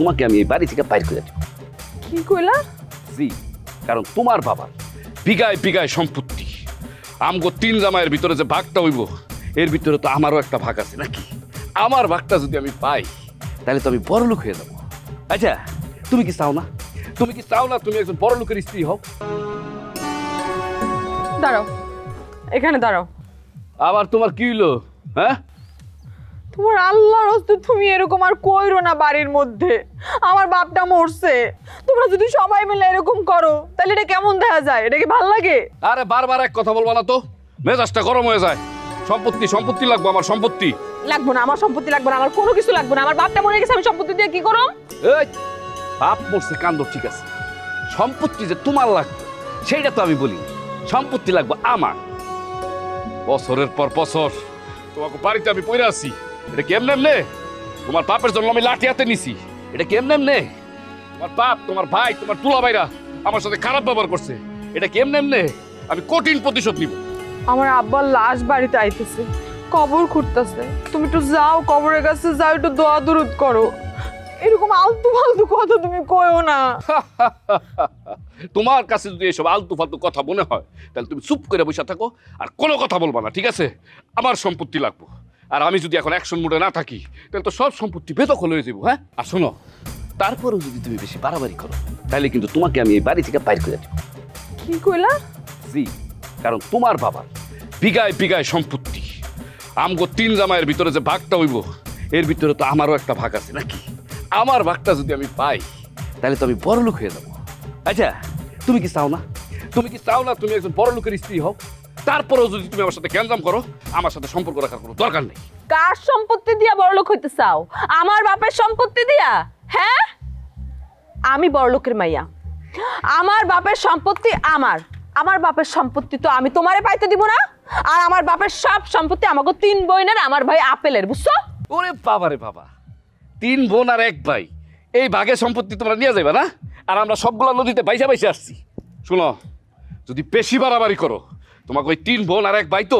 তোমাকে আমি এই বাড়ি থেকে বাইর করে দেব। কি কইলা? জি, কারণ তোমার বাবা বিঘায় বিঘায় সম্পত্তি, আমগো তিন জামাইয়ের ভিতরে যে ভাগটা হইব এর ভিতরে তো আমারও একটা ভাগ আছে নাকি? আমার ভাগটা যদি আমি পাই তাহলে তো আমি বড় লোক হয়ে যাবো। আচ্ছা, তুমি কি চাও না? তুমি কি চাও না তুমি একজন বড় লোকের স্ত্রী হও? দাঁড়াও, এখানে দাঁড়াও। আবার তোমার কি হইলো? হ্যাঁ, তোমার আল্লাহর হস্তে তুমি এরকম আর কইরো না বাড়ির মধ্যে। আমার বাপটা মরছে, তোমরা যদি সবাই মিলে এরকম করো তাহলে এটা কেমন দেখা যায়? এটা কি ভাল লাগে? আরে বারবার এক কথা বলবা না তো, মেজাজটা গরম হয়ে যায়। সম্পত্তি সম্পত্তি লাগবে, আমার সম্পত্তি লাগবে না, আমার সম্পত্তি লাগবে না, আমার কোনো কিছু লাগবে না। আমার বাপটা মরে গেছে, আমি সম্পত্তি দিয়ে কি করব? এই বাপ মরছে কান্দ, ঠিক আছে, সম্পত্তি যে তোমার লাগবে সেইটা তো আমি বলি। সম্পত্তি লাগবে আমার। বছরের পর বছর তোমাকে বাড়িতে আমি পড়ে আছি, এটা কি এমনি এমনি? তোমার বাপের জন্য আমি লাঠি হাতে নিছি, এটা কি এমনি এমনি? তোমার বাপ, তোমার ভাই, তোমার তুলা ভাইরা আমার সাথে খারাপ ব্যবহার করছে, এটা কি এমনি এমনি? আমি কঠিন প্রতিশোধ নিব। আমার আব্বার লাশ বাড়িতে আইতেছে, কবর খুঁড়তেছে। তুমি একটু যাও, কবরের কাছে যাও, একটু দোয়া দুরুদ করো। এরকম আলতু ফালতু কথা তুমি কইও না। তোমার কাছে যদি এসব আলতু ফালতু কথা মনে হয় তাহলে তুমি চুপ করে বসে থাকো আর কোনো কথা বলবা না, ঠিক আছে? আমার সম্পত্তি লাগবে, আর আমি যদি এখন অ্যাকশন মোডে না থাকি তাহলে তো সব সম্পত্তি বেদখল হয়ে যাবো। হ্যাঁ, আর শোনো, তারপরেও যদি তুমি বেশি বাড়াবাড়ি করো তাহলে কিন্তু তোমাকে আমি এই বাড়ি থেকে বাইর করে দেব। কি কইলা? জি, কারণ তোমার বাবা বিঘায় বিঘায় সম্পত্তি, আমগো তিন জামাইয়ের ভিতরে যে ভাগটা হইব এর ভিতরে তো আমারও একটা ভাগ আছে নাকি? আমার ভাগটা যদি আমি পাই তাহলে তো আমি বড় লোক হয়ে যাবো। আচ্ছা, তুমি কি চাও না? তুমি কি চাও না তুমি একজন বড় লোকের স্ত্রী হও? তারপরেও যদি তুমি আমার সাথে গ্যাঞ্জাম করো, আমার সাথে সম্পর্ক রাখার কোনো দরকার নেই। কার সম্পত্তি দিয়া বড়লোক হইতে চাও? আমার বাপের সম্পত্তি দিয়া? হ্যাঁ, আমি বড়লোকের মাইয়া, আমার বাপের সম্পত্তি আমার। আমার বাপের সম্পত্তি তো আমি তোমারে পাইতে দিব না। আর আমার বাপের সব সম্পত্তি আমাকে তিন বোনের, আমার ভাই আপেলের, বুঝছো? ওরে বাবা রে বাবা, তিন বোন আর এক ভাই, এই ভাগের সম্পত্তি তোমরা নিয়ে যাবে না? আর আমরা সবগুলো নদীতে বাইসা বাইসে আসছি। শোনো, যদি বেশি বাড়াবাড়ি করো তোমাকে ওই তিন বোন আর এক ভাই তো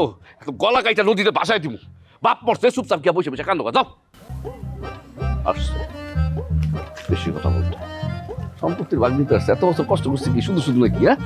গলা কাইটা নদীতে ভাসায় দিব। বাপ মরছে, চুপচাপ গিয়া বসে বসে কান্দ যাও। আসছে বেশি কথা বলতো, সম্পত্তির ভাগ নিতে আসছে, এত বছর কষ্ট করছে কি শুধু শুধু নাকি? হ্যাঁ,